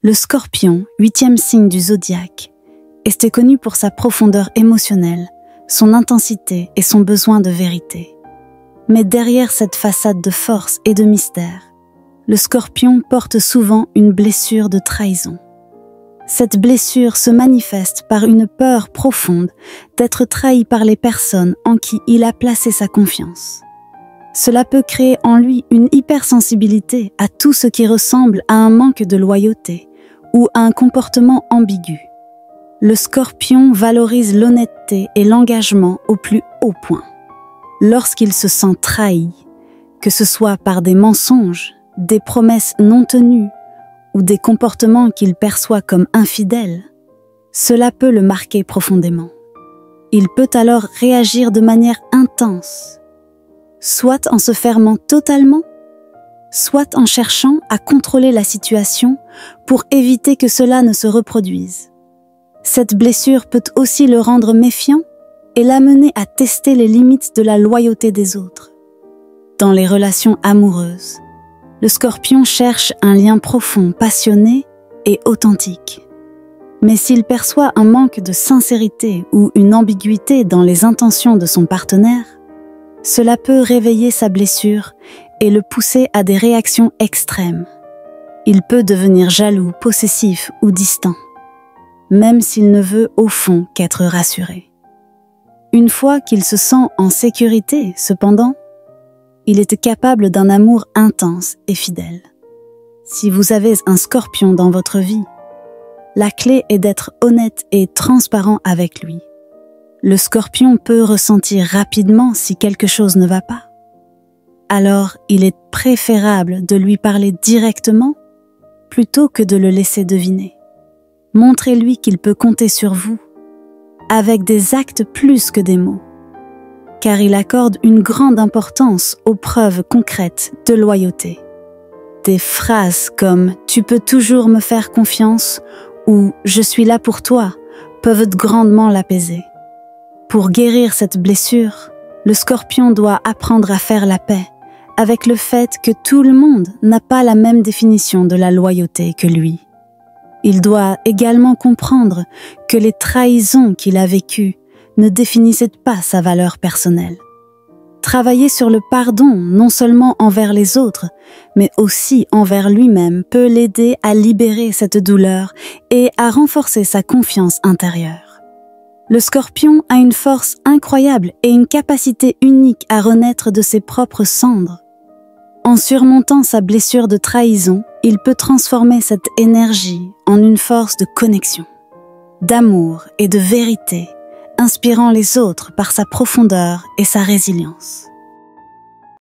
Le Scorpion, 8e signe du zodiaque, était connu pour sa profondeur émotionnelle, son intensité et son besoin de vérité. Mais derrière cette façade de force et de mystère, le Scorpion porte souvent une blessure de trahison. Cette blessure se manifeste par une peur profonde d'être trahi par les personnes en qui il a placé sa confiance. Cela peut créer en lui une hypersensibilité à tout ce qui ressemble à un manque de loyauté ou à un comportement ambigu. Le Scorpion valorise l'honnêteté et l'engagement au plus haut point. Lorsqu'il se sent trahi, que ce soit par des mensonges, des promesses non tenues ou des comportements qu'il perçoit comme infidèles, cela peut le marquer profondément. Il peut alors réagir de manière intense, soit en se fermant totalement, soit en cherchant à contrôler la situation pour éviter que cela ne se reproduise. Cette blessure peut aussi le rendre méfiant et l'amener à tester les limites de la loyauté des autres. Dans les relations amoureuses, le Scorpion cherche un lien profond, passionné et authentique. Mais s'il perçoit un manque de sincérité ou une ambiguïté dans les intentions de son partenaire, cela peut réveiller sa blessure et le pousser à des réactions extrêmes. Il peut devenir jaloux, possessif ou distant, même s'il ne veut au fond qu'être rassuré. Une fois qu'il se sent en sécurité, cependant, il est capable d'un amour intense et fidèle. Si vous avez un Scorpion dans votre vie, la clé est d'être honnête et transparent avec lui. Le Scorpion peut ressentir rapidement si quelque chose ne va pas. Alors, il est préférable de lui parler directement plutôt que de le laisser deviner. Montrez-lui qu'il peut compter sur vous, avec des actes plus que des mots, car il accorde une grande importance aux preuves concrètes de loyauté. Des phrases comme « tu peux toujours me faire confiance » ou « je suis là pour toi » peuvent grandement l'apaiser. Pour guérir cette blessure, le Scorpion doit apprendre à faire la paix avec le fait que tout le monde n'a pas la même définition de la loyauté que lui. Il doit également comprendre que les trahisons qu'il a vécues ne définissaient pas sa valeur personnelle. Travailler sur le pardon, non seulement envers les autres, mais aussi envers lui-même, peut l'aider à libérer cette douleur et à renforcer sa confiance intérieure. Le Scorpion a une force incroyable et une capacité unique à renaître de ses propres cendres. En surmontant sa blessure de trahison, il peut transformer cette énergie en une force de connexion, d'amour et de vérité, inspirant les autres par sa profondeur et sa résilience.